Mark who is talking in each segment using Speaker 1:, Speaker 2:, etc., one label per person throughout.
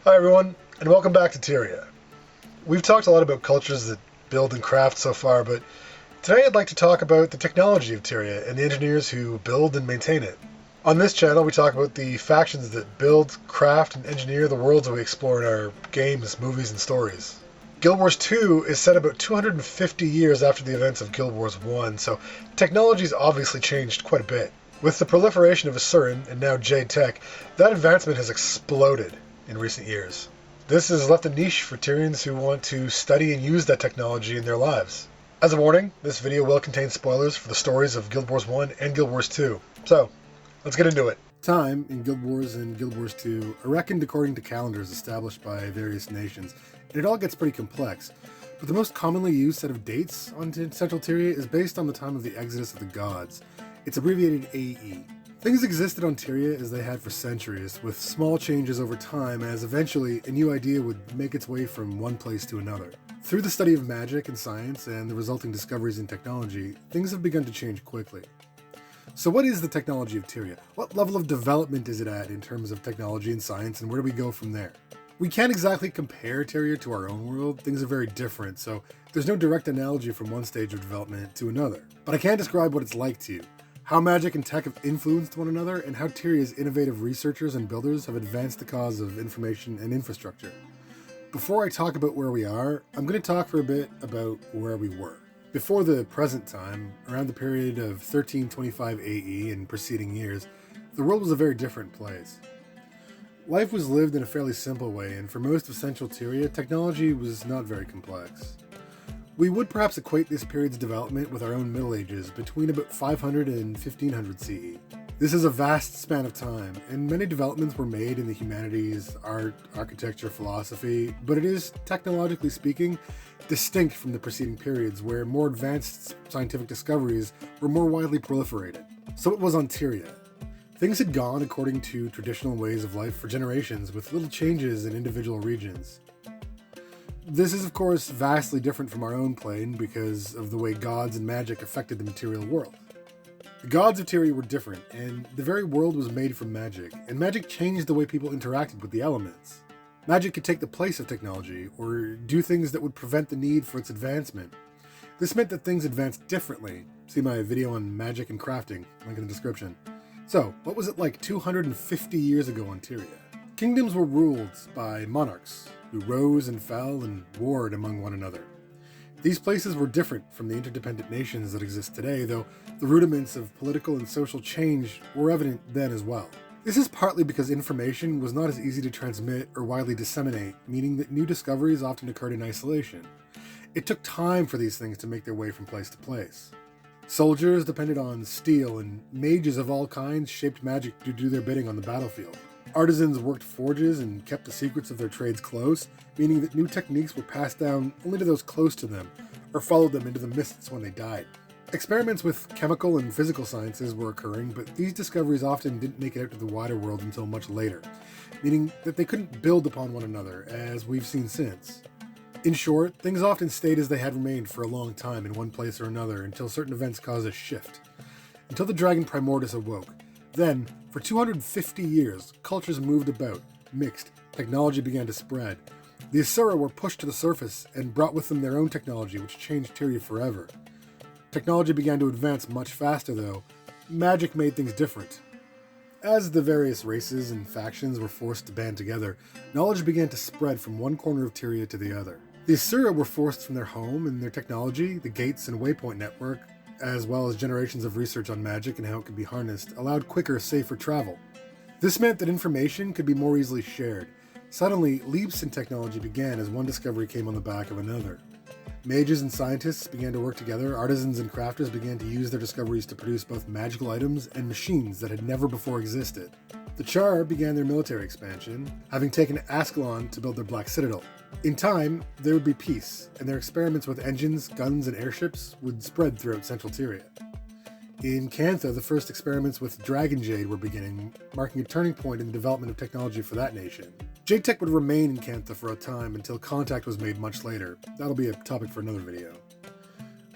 Speaker 1: Hi everyone, and welcome back to Tyria. We've talked a lot about cultures that build and craft so far, but today I'd like to talk about the technology of Tyria and the engineers who build and maintain it. On this channel, we talk about the factions that build, craft, and engineer the worlds that we explore in our games, movies, and stories. Guild Wars 2 is set about 250 years after the events of Guild Wars 1, so technology's obviously changed quite a bit. With the proliferation of Asura and now jadetech, that advancement has exploded in recent years. This has left a niche for Tyrians who want to study and use that technology in their lives. As a warning, this video will contain spoilers for the stories of Guild Wars 1 and Guild Wars 2. So, let's get into it.
Speaker 2: Time in Guild Wars and Guild Wars 2 are reckoned according to calendars established by various nations, and it all gets pretty complex. But the most commonly used set of dates on Central Tyria is based on the time of the Exodus of the Gods. It's abbreviated AE. Things existed on Tyria as they had for centuries, with small changes over time as eventually a new idea would make its way from one place to another. Through the study of magic and science and the resulting discoveries in technology, things have begun to change quickly. So what is the technology of Tyria? What level of development is it at in terms of technology and science, and where do we go from there? We can't exactly compare Tyria to our own world. Things are very different, so there's no direct analogy from one stage of development to another. But I can describe what it's like to you. How magic and tech have influenced one another, and how Tyria's innovative researchers and builders have advanced the cause of information and infrastructure. Before I talk about where we are, I'm going to talk for a bit about where we were. Before the present time, around the period of 1325 AE and preceding years, the world was a very different place. Life was lived in a fairly simple way, and for most of Central Tyria, technology was not very complex. We would perhaps equate this period's development with our own Middle Ages, between about 500 and 1500 CE. This is a vast span of time, and many developments were made in the humanities, art, architecture, philosophy, but it is, technologically speaking, distinct from the preceding periods where more advanced scientific discoveries were more widely proliferated. So it was on Tyria. Things had gone according to traditional ways of life for generations, with little changes in individual regions. This is, of course, vastly different from our own plane because of the way gods and magic affected the material world. The gods of Tyria were different, and the very world was made from magic, and magic changed the way people interacted with the elements. Magic could take the place of technology, or do things that would prevent the need for its advancement. This meant that things advanced differently. See my video on magic and crafting, link in the description. So, what was it like 250 years ago on Tyria? Kingdoms were ruled by monarchs, who rose and fell and warred among one another. These places were different from the interdependent nations that exist today, though the rudiments of political and social change were evident then as well. This is partly because information was not as easy to transmit or widely disseminate, meaning that new discoveries often occurred in isolation. It took time for these things to make their way from place to place. Soldiers depended on steel, and mages of all kinds shaped magic to do their bidding on the battlefield. Artisans worked forges and kept the secrets of their trades close, meaning that new techniques were passed down only to those close to them, or followed them into the mists when they died. Experiments with chemical and physical sciences were occurring, but these discoveries often didn't make it out to the wider world until much later, meaning that they couldn't build upon one another, as we've seen since. In short, things often stayed as they had remained for a long time in one place or another until certain events caused a shift. Until the dragon Primordus awoke. Then, for 250 years, cultures moved about, mixed, technology began to spread. The Asura were pushed to the surface and brought with them their own technology, which changed Tyria forever. Technology began to advance much faster, though. Magic made things different. As the various races and factions were forced to band together, knowledge began to spread from one corner of Tyria to the other. The Asura were forced from their home and their technology, the gates and waypoint network, as well as generations of research on magic and how it could be harnessed, allowed quicker, safer travel. This meant that information could be more easily shared. Suddenly, leaps in technology began as one discovery came on the back of another. Mages and scientists began to work together, artisans and crafters began to use their discoveries to produce both magical items and machines that had never before existed. The Charr began their military expansion, having taken Ascalon to build their Black Citadel. In time, there would be peace, and their experiments with engines, guns, and airships would spread throughout Central Tyria. In Cantha, the first experiments with Dragon Jade were beginning, marking a turning point in the development of technology for that nation. Jadetech would remain in Cantha for a time until contact was made much later. That'll be a topic for another video.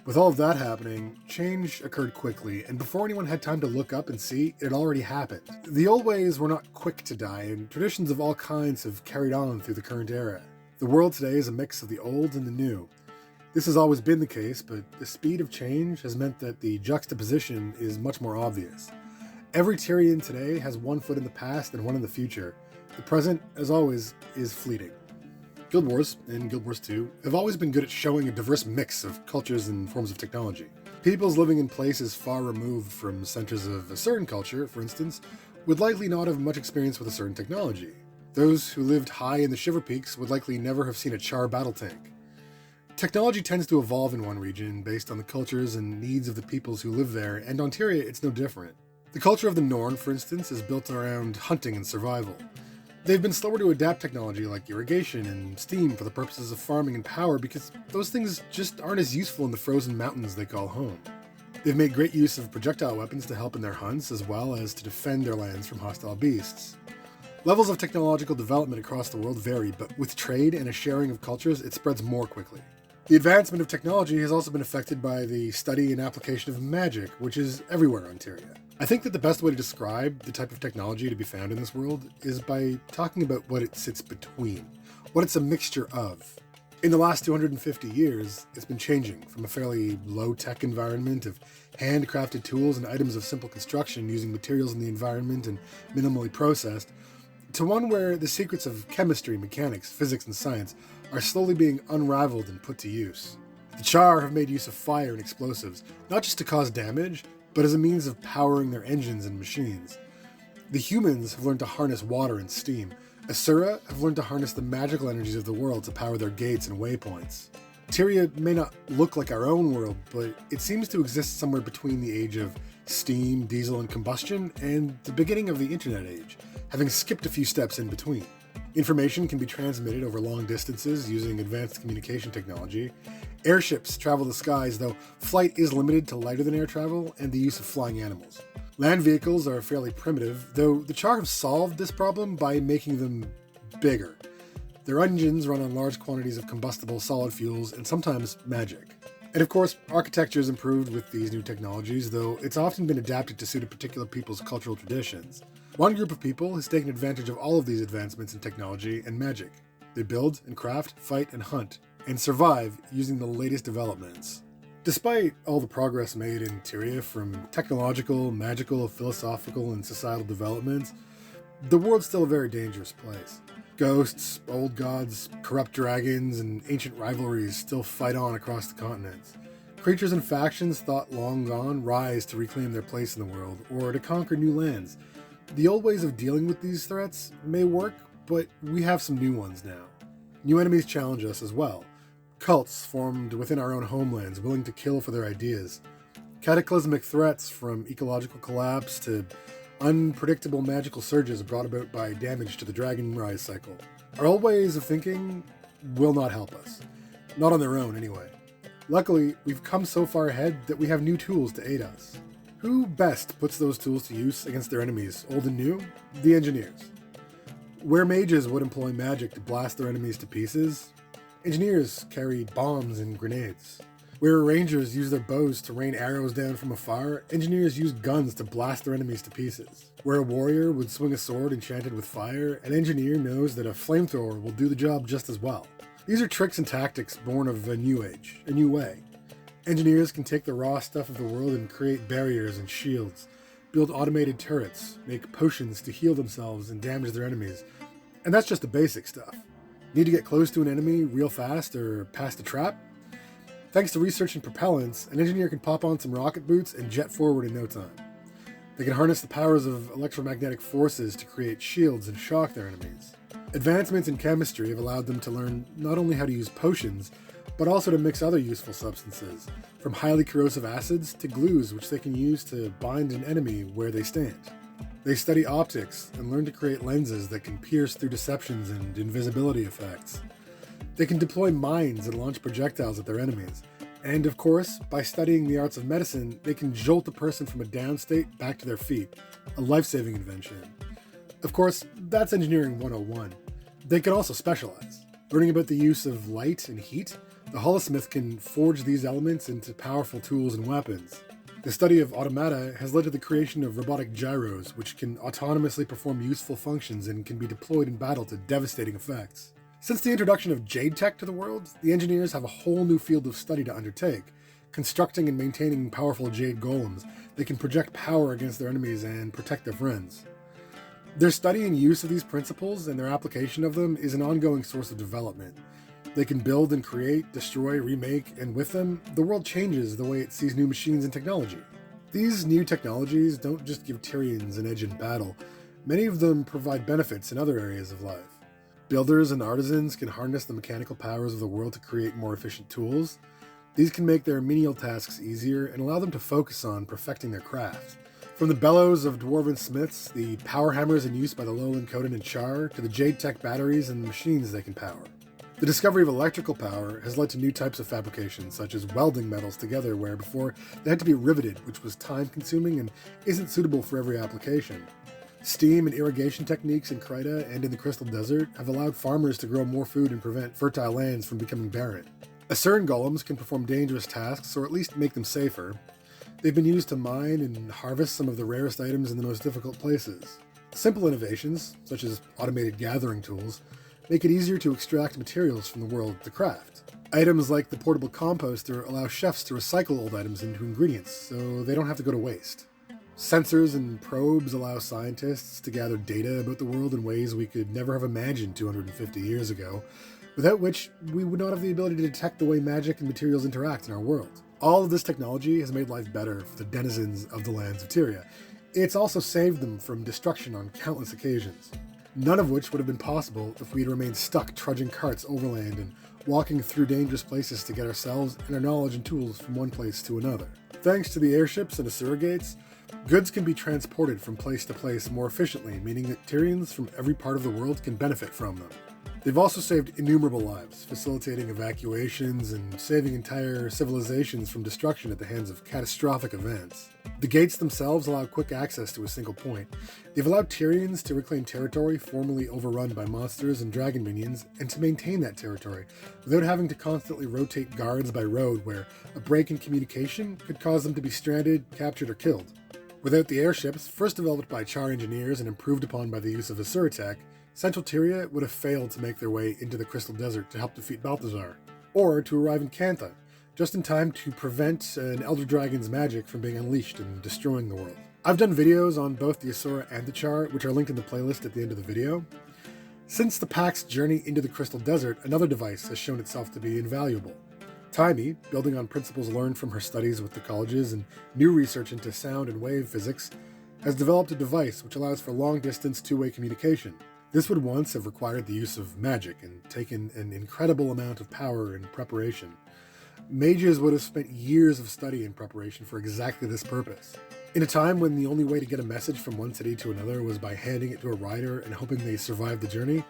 Speaker 2: With all of that happening, change occurred quickly, and before anyone had time to look up and see, it had already happened. The old ways were not quick to die, and traditions of all kinds have carried on through the current era. The world today is a mix of the old and the new. This has always been the case, but the speed of change has meant that the juxtaposition is much more obvious. Every Tyrian today has one foot in the past and one in the future. The present, as always, is fleeting. Guild Wars, and Guild Wars 2, have always been good at showing a diverse mix of cultures and forms of technology. Peoples living in places far removed from centers of a certain culture, for instance, would likely not have much experience with a certain technology. Those who lived high in the Shiver Peaks would likely never have seen a Charr battle tank. Technology tends to evolve in one region based on the cultures and needs of the peoples who live there, and on Tyria it's no different. The culture of the Norn, for instance, is built around hunting and survival. They've been slower to adapt technology like irrigation and steam for the purposes of farming and power because those things just aren't as useful in the frozen mountains they call home. They've made great use of projectile weapons to help in their hunts as well as to defend their lands from hostile beasts. Levels of technological development across the world vary, but with trade and a sharing of cultures, it spreads more quickly. The advancement of technology has also been affected by the study and application of magic, which is everywhere on Tyria. I think that the best way to describe the type of technology to be found in this world is by talking about what it sits between, what it's a mixture of. In the last 250 years, it's been changing from a fairly low-tech environment of handcrafted tools and items of simple construction using materials in the environment and minimally processed, to one where the secrets of chemistry, mechanics, physics, and science are slowly being unraveled and put to use. The Charr have made use of fire and explosives, not just to cause damage, but as a means of powering their engines and machines. The humans have learned to harness water and steam. Asura have learned to harness the magical energies of the world to power their gates and waypoints. Tyria may not look like our own world, but it seems to exist somewhere between the age of steam, diesel, and combustion and the beginning of the internet age, having skipped a few steps in between. Information can be transmitted over long distances using advanced communication technology. Airships travel the skies, though flight is limited to lighter than air travel and the use of flying animals. Land vehicles are fairly primitive, though the Charr have solved this problem by making them bigger. Their engines run on large quantities of combustible solid fuels and sometimes magic. And of course, architecture has improved with these new technologies, though it's often been adapted to suit a particular people's cultural traditions. One group of people has taken advantage of all of these advancements in technology and magic. They build and craft, fight and hunt, and survive using the latest developments. Despite all the progress made in Tyria from technological, magical, philosophical, and societal developments, the world's still a very dangerous place. Ghosts, old gods, corrupt dragons, and ancient rivalries still fight on across the continents. Creatures and factions thought long gone rise to reclaim their place in the world, or to conquer new lands. The old ways of dealing with these threats may work, but we have some new ones now. New enemies challenge us as well. Cults formed within our own homelands, willing to kill for their ideas. Cataclysmic threats from ecological collapse to unpredictable magical surges brought about by damage to the dragon rise cycle. Our old ways of thinking will not help us. Not on their own, anyway. Luckily, we've come so far ahead that we have new tools to aid us. Who best puts those tools to use against their enemies, old and new? The engineers. Where mages would employ magic to blast their enemies to pieces, engineers carry bombs and grenades. Where rangers use their bows to rain arrows down from afar, engineers use guns to blast their enemies to pieces. Where a warrior would swing a sword enchanted with fire, an engineer knows that a flamethrower will do the job just as well. These are tricks and tactics born of a new age, a new way. Engineers can take the raw stuff of the world and create barriers and shields, build automated turrets, make potions to heal themselves and damage their enemies. And that's just the basic stuff. Need to get close to an enemy real fast or past a trap? Thanks to research in propellants, an engineer can pop on some rocket boots and jet forward in no time. They can harness the powers of electromagnetic forces to create shields and shock their enemies. Advancements in chemistry have allowed them to learn not only how to use potions, but also to mix other useful substances, from highly corrosive acids to glues which they can use to bind an enemy where they stand. They study optics and learn to create lenses that can pierce through deceptions and invisibility effects. They can deploy mines and launch projectiles at their enemies. And of course, by studying the arts of medicine, they can jolt a person from a down state back to their feet, a life-saving invention. Of course, that's engineering 101. They can also specialize, learning about the use of light and heat, The holosmith can forge these elements into powerful tools and weapons. The study of automata has led to the creation of robotic gyros, which can autonomously perform useful functions and can be deployed in battle to devastating effects. Since the introduction of jadetech to the world, the engineers have a whole new field of study to undertake, constructing and maintaining powerful jade golems that can project power against their enemies and protect their friends. Their study and use of these principles and their application of them is an ongoing source of development. They can build and create, destroy, remake, and with them, the world changes the way it sees new machines and technology. These new technologies don't just give Tyrians an edge in battle, many of them provide benefits in other areas of life. Builders and artisans can harness the mechanical powers of the world to create more efficient tools. These can make their menial tasks easier and allow them to focus on perfecting their craft. From the bellows of dwarven smiths, the power hammers in use by the lowland Coden and Charr, to the jadetech batteries and machines they can power. The discovery of electrical power has led to new types of fabrication, such as welding metals together where before they had to be riveted, which was time-consuming and isn't suitable for every application. Steam and irrigation techniques in Cantha and in the Crystal Desert have allowed farmers to grow more food and prevent fertile lands from becoming barren. Asura golems can perform dangerous tasks, or at least make them safer. They've been used to mine and harvest some of the rarest items in the most difficult places. Simple innovations, such as automated gathering tools, make it easier to extract materials from the world to craft. Items like the portable composter allow chefs to recycle old items into ingredients, so they don't have to go to waste. Sensors and probes allow scientists to gather data about the world in ways we could never have imagined 250 years ago, without which we would not have the ability to detect the way magic and materials interact in our world. All of this technology has made life better for the denizens of the lands of Tyria. It's also saved them from destruction on countless occasions, none of which would have been possible if we had remained stuck trudging carts overland and walking through dangerous places to get ourselves and our knowledge and tools from one place to another. Thanks to the airships and Asura gates, goods can be transported from place to place more efficiently, meaning that Tyrians from every part of the world can benefit from them. They've also saved innumerable lives, facilitating evacuations and saving entire civilizations from destruction at the hands of catastrophic events. The gates themselves allow quick access to a single point. They've allowed Tyrians to reclaim territory formerly overrun by monsters and dragon minions, and to maintain that territory without having to constantly rotate guards by road where a break in communication could cause them to be stranded, captured, or killed. Without the airships, first developed by Charr engineers and improved upon by the use of Asura tech, Central Tyria would have failed to make their way into the Crystal Desert to help defeat Balthazar, or to arrive in Cantha, just in time to prevent an Elder Dragon's magic from being unleashed and destroying the world. I've done videos on both the Asura and the Charr, which are linked in the playlist at the end of the video. Since the pack's journey into the Crystal Desert, another device has shown itself to be invaluable. Taimi, building on principles learned from her studies with the colleges and new research into sound and wave physics, has developed a device which allows for long-distance two-way communication. This would once have required the use of magic and taken an incredible amount of power and preparation. Mages would have spent years of study in preparation for exactly this purpose. In a time when the only way to get a message from one city to another was by handing it to a rider and hoping they survived the journey,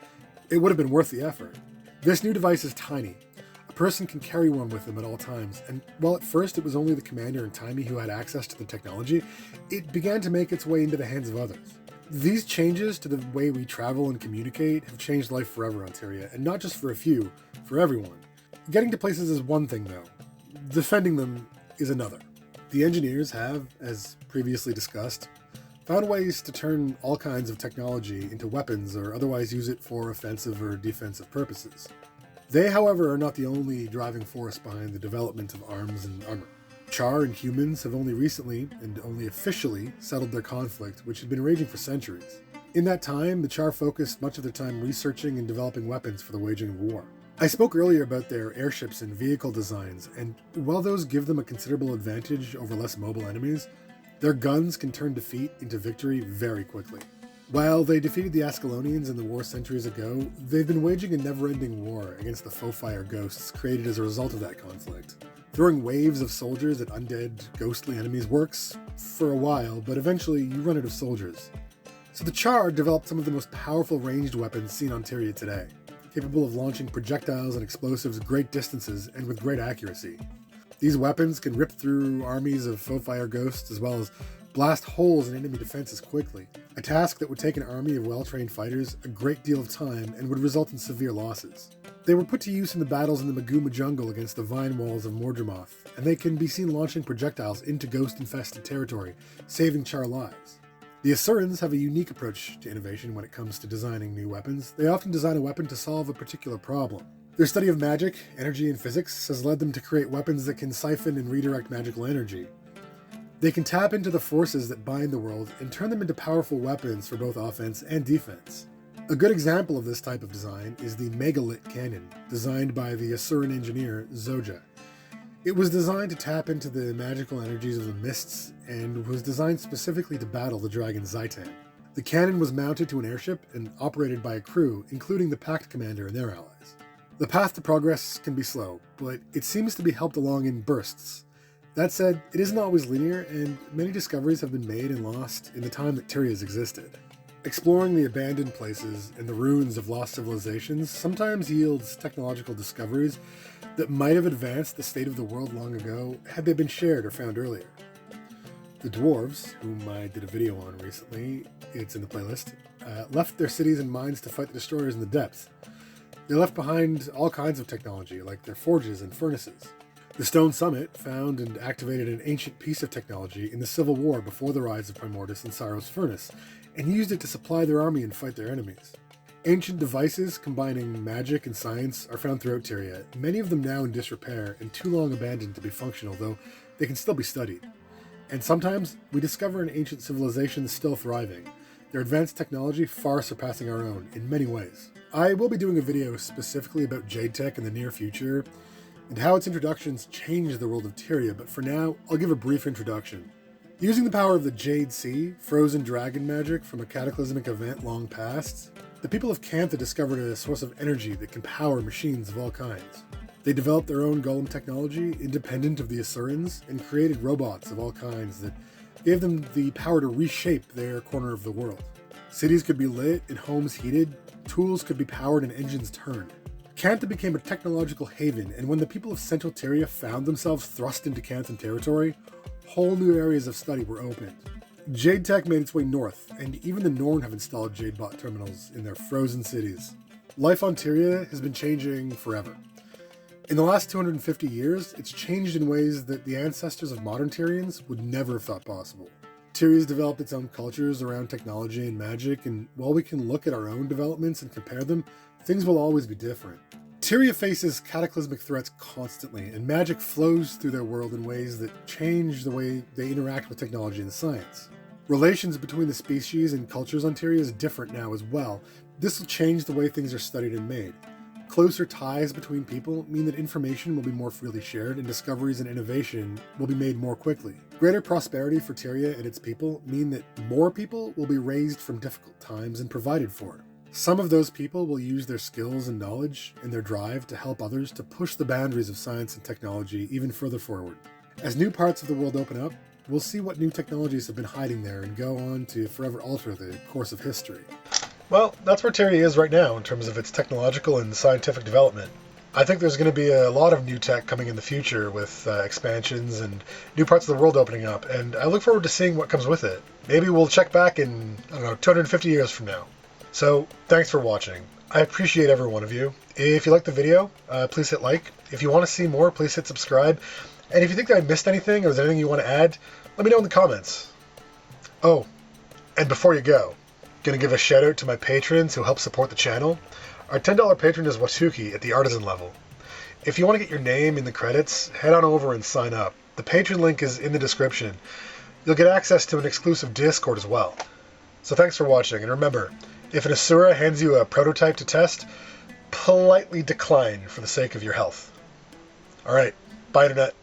Speaker 2: it would have been worth the effort. This new device is tiny. A person can carry one with them at all times, and while at first it was only the commander and Taimi who had access to the technology, it began to make its way into the hands of others. These changes to the way we travel and communicate have changed life forever on Tyria, and not just for a few, for everyone. Getting to places is one thing though, defending them is another. The engineers have, as previously discussed, found ways to turn all kinds of technology into weapons or otherwise use it for offensive or defensive purposes. They, however, are not the only driving force behind the development of arms and armor. Charr and humans have only recently, and only officially, settled their conflict, which had been raging for centuries. In that time, the Charr focused much of their time researching and developing weapons for the waging of war. I spoke earlier about their airships and vehicle designs, and while those give them a considerable advantage over less mobile enemies, their guns can turn defeat into victory very quickly. While they defeated the Ascalonians in the war centuries ago, they've been waging a never-ending war against the foe-fire ghosts created as a result of that conflict. Throwing waves of soldiers at undead, ghostly enemies works for a while, but eventually you run out of soldiers. So the Charr developed some of the most powerful ranged weapons seen on Tyria today, capable of launching projectiles and explosives great distances and with great accuracy. These weapons can rip through armies of foe-fire ghosts as well as blast holes in enemy defenses quickly, a task that would take an army of well-trained fighters a great deal of time and would result in severe losses. They were put to use in the battles in the Maguma jungle against the vine walls of Mordremoth, and they can be seen launching projectiles into ghost-infested territory, saving Charr lives. The Asurans have a unique approach to innovation when it comes to designing new weapons. They often design a weapon to solve a particular problem. Their study of magic, energy, and physics has led them to create weapons that can siphon and redirect magical energy. They can tap into the forces that bind the world and turn them into powerful weapons for both offense and defense. A good example of this type of design is the Megalith cannon, designed by the Asuran engineer Zoja. It was designed to tap into the magical energies of the mists and was designed specifically to battle the dragon Zaitan. The cannon was mounted to an airship and operated by a crew, including the Pact Commander and their allies. The path to progress can be slow, but it seems to be helped along in bursts. That said, it isn't always linear, and many discoveries have been made and lost in the time that Tyria has existed. Exploring the abandoned places and the ruins of lost civilizations sometimes yields technological discoveries that might have advanced the state of the world long ago had they been shared or found earlier. The dwarves, whom I did a video on recently, it's in the playlist, left their cities and mines to fight the destroyers in the depths. They left behind all kinds of technology, like their forges and furnaces. The Stone Summit found and activated an ancient piece of technology in the Civil War before the rise of Primordus and Cyro's Furnace, and used it to supply their army and fight their enemies. Ancient devices combining magic and science are found throughout Tyria, many of them now in disrepair and too long abandoned to be functional, though they can still be studied. And sometimes we discover an ancient civilization still thriving, their advanced technology far surpassing our own in many ways. I will be doing a video specifically about jadetech in the near future, and how its introductions changed the world of Tyria, but for now, I'll give a brief introduction. Using the power of the Jade Sea, frozen dragon magic from a cataclysmic event long past, the people of Cantha discovered a source of energy that can power machines of all kinds. They developed their own golem technology, independent of the Asurans, and created robots of all kinds that gave them the power to reshape their corner of the world. Cities could be lit and homes heated, tools could be powered and engines turned. Cantha became a technological haven, and when the people of Central Tyria found themselves thrust into Canthan territory, whole new areas of study were opened. Jadetech made its way north, and even the Norn have installed Jadebot terminals in their frozen cities. Life on Tyria has been changing forever. In the last 250 years, it's changed in ways that the ancestors of modern Tyrians would never have thought possible. Tyria's developed its own cultures around technology and magic, and while we can look at our own developments and compare them, things will always be different. Tyria faces cataclysmic threats constantly, and magic flows through their world in ways that change the way they interact with technology and science. Relations between the species and cultures on Tyria is different now as well. This will change the way things are studied and made. Closer ties between people mean that information will be more freely shared, and discoveries and innovation will be made more quickly. Greater prosperity for Tyria and its people mean that more people will be raised from difficult times and provided for. Some of those people will use their skills and knowledge and their drive to help others to push the boundaries of science and technology even further forward. As new parts of the world open up, we'll see what new technologies have been hiding there and go on to forever alter the course of history.
Speaker 1: Well, that's where Tyria is right now in terms of its technological and scientific development. I think there's going to be a lot of new tech coming in the future with expansions and new parts of the world opening up, and I look forward to seeing what comes with it. Maybe we'll check back in, 250 years from now. So, thanks for watching. I appreciate every one of you. If you liked the video, please hit like. If you want to see more, please hit subscribe. And if you think that I missed anything or there's anything you want to add, let me know in the comments. Oh, and before you go, going to give a shout out to my patrons who help support the channel. Our $10 patron is Watuki at the artisan level. If you want to get your name in the credits, head on over and sign up. The patron link is in the description. You'll get access to an exclusive Discord as well. So thanks for watching, and remember, if an Asura hands you a prototype to test, politely decline for the sake of your health. Alright, bye internet.